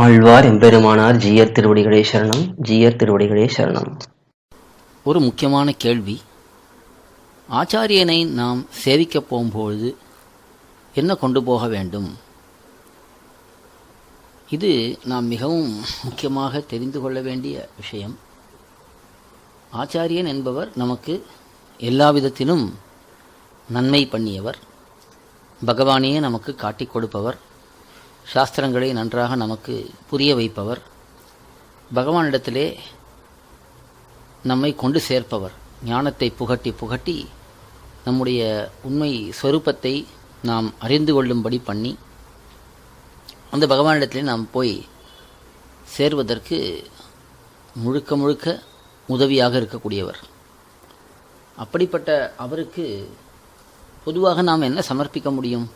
ஆழ்வார் எம்பெருமானார் ஜீயர் திருவடிகளே சரணம். ஜீயர் திருவடிகளே சரணம். ஒரு முக்கியமான கேள்வி, ஆச்சாரியனை நாம் சேவிக்கப் போகும்பொழுது என்ன கொண்டு போக வேண்டும்? இது நாம் மிகவும் முக்கியமாக தெரிந்து கொள்ள வேண்டிய விஷயம். ஆச்சாரியன் என்பவர் நமக்கு எல்லா விதத்திலும் நன்மை பண்ணியவர், பகவானையே நமக்கு காட்டிக் கொடுப்பவர், சாஸ்திரங்களை நன்றாக நமக்கு புரிய வைப்பவர், பகவானிடத்திலே நம்மை கொண்டு சேர்ப்பவர், ஞானத்தை புகட்டி புகட்டி நம்முடைய உண்மை ஸ்வரூபத்தை நாம் அறிந்து கொள்ளும்படி பண்ணி அந்த பகவானிடத்திலே நாம் போய் சேர்வதற்கு முழுக்க முழுக்க உதவியாக இருக்கக்கூடியவர். அப்படிப்பட்ட அவருக்கு பொதுவாக நாம் என்ன சமர்ப்பிக்க முடியும்?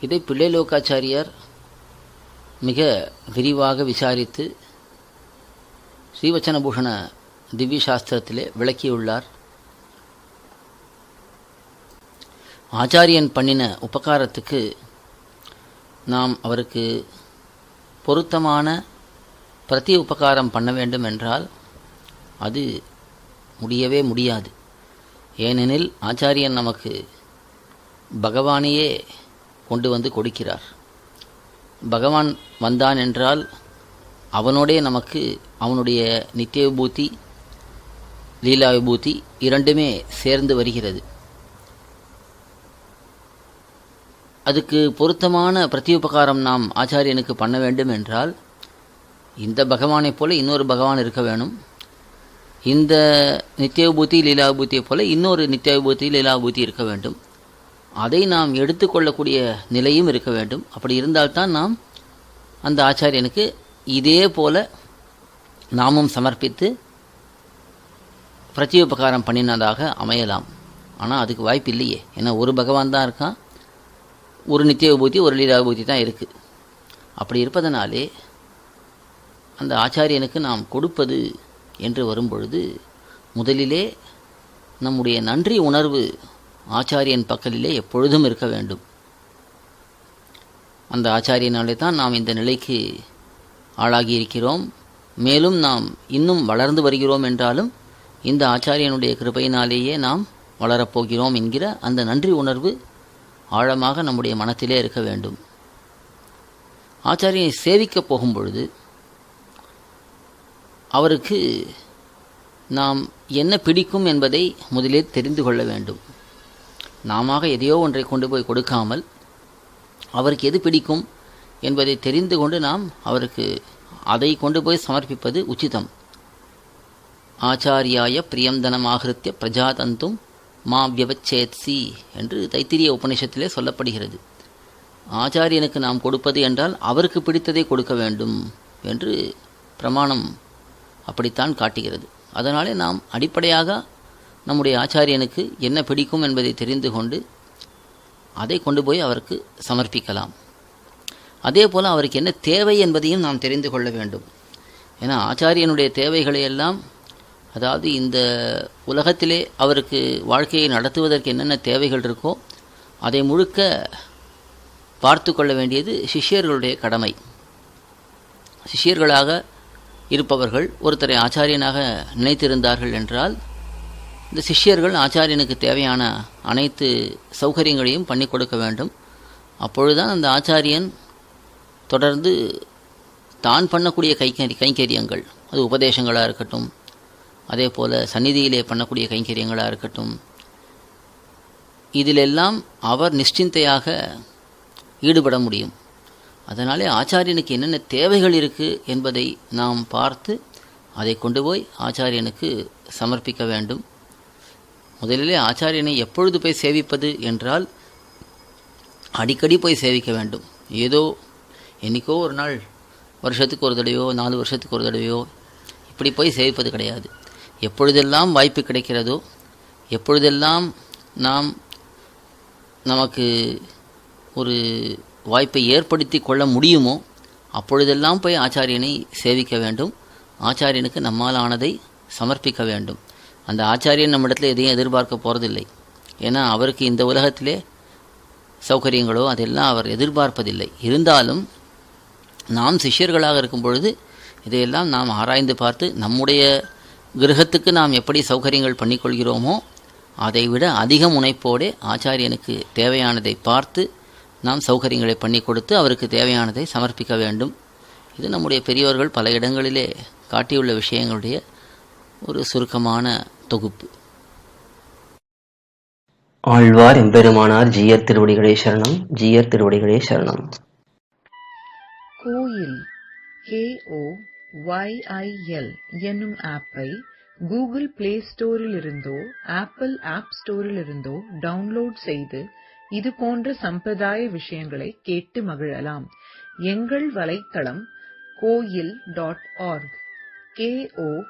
இதை பிள்ளைலோகாச்சாரியார் மிக விரிவாக விசாரித்து ஸ்ரீவச்சனபூஷண திவ்ய சாஸ்திரத்திலே விளக்கியுள்ளார். ஆச்சாரியன் பண்ணின உபகாரத்துக்கு நாம் அவருக்கு பொருத்தமான பிரதி உபகாரம் பண்ண வேண்டும் என்றால் அது முடியவே முடியாது. ஏனெனில் ஆச்சாரியன் நமக்கு பகவானையே கொண்டு வந்து கொடுக்கிறார். பகவான் வந்தான் என்றால் அவனோடே நமக்கு அவனுடைய நித்திய விபூதி, லீலா விபூதி இரண்டுமே சேர்ந்து வருகிறது. அதுக்கு பொருத்தமான பிரத்யுபகாரம் நாம் ஆச்சாரியனுக்கு பண்ண வேண்டும் என்றால் இந்த பகவானைப் போல இன்னொரு பகவான் இருக்க வேணும், இந்த நித்திய விபூதி லீலா விபூதியைப் போல இன்னொரு நித்திய விபூதி லீலா விபூதி இருக்க வேண்டும். அதை நாம் எடுத்துக்கொள்ளக்கூடிய நிலையும் இருக்க வேண்டும். அப்படி இருந்தால்தான் நாம் அந்த ஆச்சாரியனுக்கு இதே போல நாமும் சமர்ப்பித்து பிரத்யுபகாரம் பண்ணினதாக அமையலாம். ஆனால் அதுக்கு வாய்ப்பு இல்லையே. ஏன்னா ஒரு பகவான் தான் இருக்கான், ஒரு நித்திய விபூதி ஒரு லீலா விபூதி தான் இருக்குது. அப்படி இருப்பதனாலே அந்த ஆச்சாரியனுக்கு நாம் கொடுப்பது என்று வரும்பொழுது முதலிலே நம்முடைய நன்றி உணர்வு ஆச்சாரியன் பக்கலிலே எப்பொழுதும் இருக்க வேண்டும். அந்த ஆச்சாரியனாலே தான் நாம் இந்த நிலைக்கு ஆளாகி இருக்கிறோம். மேலும் நாம் இன்னும் வளர்ந்து வருகிறோம் என்றாலும் இந்த ஆச்சாரியனுடைய கிருபையினாலேயே நாம் வளரப்போகிறோம் என்கிற அந்த நன்றி உணர்வு ஆழமாக நம்முடைய மனத்திலே இருக்க வேண்டும். ஆச்சாரியனை சேவிக்கப் போகும் பொழுது அவருக்கு நாம் என்ன பிடிக்கும் என்பதை முதலே தெரிந்து கொள்ள வேண்டும். நாம எதையோ ஒன்றை கொண்டு போய் கொடுக்காமல் அவருக்கு எது பிடிக்கும் என்பதை தெரிந்து கொண்டு நாம் அவருக்கு அதை கொண்டு போய் சமர்ப்பிப்பது உச்சிதம். ஆச்சாரியாய பிரியந்தனம் ஆகிருத்திய பிரஜாதந்தும் மா வியவச்சேத்சி என்று தைத்திரிய உபநிஷத்திலே சொல்லப்படுகிறது. ஆச்சாரியனுக்கு நாம் கொடுப்பது என்றால் அவருக்கு பிடித்ததை கொடுக்க வேண்டும் என்று பிரமாணம் அப்படித்தான் காட்டுகிறது. அதனாலே நாம் அடிப்படையாக நம்முடைய ஆச்சாரியனுக்கு என்ன பிடிக்கும் என்பதை தெரிந்து கொண்டு அதை கொண்டு போய் அவருக்கு சமர்ப்பிக்கலாம். அதே போல் அவருக்கு என்ன தேவை என்பதையும் நாம் தெரிந்து கொள்ள வேண்டும். ஏன்னா ஆச்சாரியனுடைய தேவைகளை எல்லாம், அதாவது இந்த உலகத்திலே அவருக்கு வாழ்க்கையை நடத்துவதற்கு என்னென்ன தேவைகள் இருக்கோ அதை முழுக்க பார்த்து கொள்ள வேண்டியது சிஷ்யர்களுடைய கடமை. சிஷ்யர்களாக இருப்பவர்கள் ஒருத்தரை ஆச்சாரியனாக நினைத்திருந்தார்கள் என்றால் இந்த சிஷ்யர்கள் ஆச்சாரியனுக்கு தேவையான அனைத்து சௌகரியங்களையும் பண்ணி கொடுக்க வேண்டும். அப்பொழுதுதான் அந்த ஆச்சாரியன் தொடர்ந்து தான் பண்ணக்கூடிய கைங்கரியங்கள், அது உபதேசங்களாக இருக்கட்டும், அதே போல் சந்நிதியிலே பண்ணக்கூடிய கைங்கரியங்களாக இருக்கட்டும், இதிலெல்லாம் அவர் நிশ্চিந்தையாக ஈடுபட முடியும். அதனாலே ஆச்சாரியனுக்கு என்னென்ன தேவைகள் இருக்குது என்பதை நாம் பார்த்து அதை கொண்டு போய் ஆச்சாரியனுக்கு சமர்ப்பிக்க வேண்டும். முதலிலே ஆச்சாரியனை எப்பொழுது போய் சேவிப்பது என்றால் அடிக்கடி போய் சேவிக்க வேண்டும். ஏதோ என்றைக்கோ ஒரு நாள், வருஷத்துக்கு ஒரு தடவையோ 4 வருஷத்துக்கு ஒரு தடவையோ இப்படி போய் சேவிப்பது கிடையாது. எப்பொழுதெல்லாம் வாய்ப்பு கிடைக்கிறதோ, எப்பொழுதெல்லாம் நாம் நமக்கு ஒரு வாய்ப்பை ஏற்படுத்தி கொள்ள முடியுமோ அப்பொழுதெல்லாம் போய் ஆச்சாரியனை சேவிக்க வேண்டும். ஆச்சாரியனுக்கு நம்மால் ஆனதை சமர்ப்பிக்க வேண்டும். அந்த ஆச்சாரியன் நம்மிடத்தில் எதையும் எதிர்பார்க்க போகிறதில்லை. ஏன்னா அவருக்கு இந்த உலகத்திலே சௌகரியங்களோ அதெல்லாம் அவர் எதிர்பார்ப்பதில்லை. இருந்தாலும் நாம் சிஷ்யர்களாக இருக்கும் பொழுது இதையெல்லாம் நாம் ஆராய்ந்து பார்த்து நம்முடைய கிரகத்துக்கு நாம் எப்படி சௌகரியங்கள் பண்ணிக்கொள்கிறோமோ அதைவிட அதிக முனைப்போடே ஆச்சாரியனுக்கு தேவையானதை பார்த்து நாம் சௌகரியங்களை பண்ணி கொடுத்து அவருக்கு தேவையானதை சமர்ப்பிக்க வேண்டும். இது நம்முடைய பெரியோர்கள் பல இடங்களிலே காட்டியுள்ள விஷயங்களுடைய ஒரு சுருக்கமான தொகுப்பு. ஆழ்வார் எம்பெருமானார் ஜீயர் திருவடிகளே சரணம். ஜீயர் திருவடிகளே சரணம். கோயில் KOYIL என்னும் ஆப்பை கூகுள் பிளே ஸ்டோரிலிருந்தோ ஆப்பிள் ஆப் ஸ்டோரிலிருந்தோ டவுன்லோட் செய்து இது போன்ற சம்பிரதாய விஷயங்களை கேட்டு மகிழலாம். எங்கள் வலைத்தளம் koil.org KOYIL.org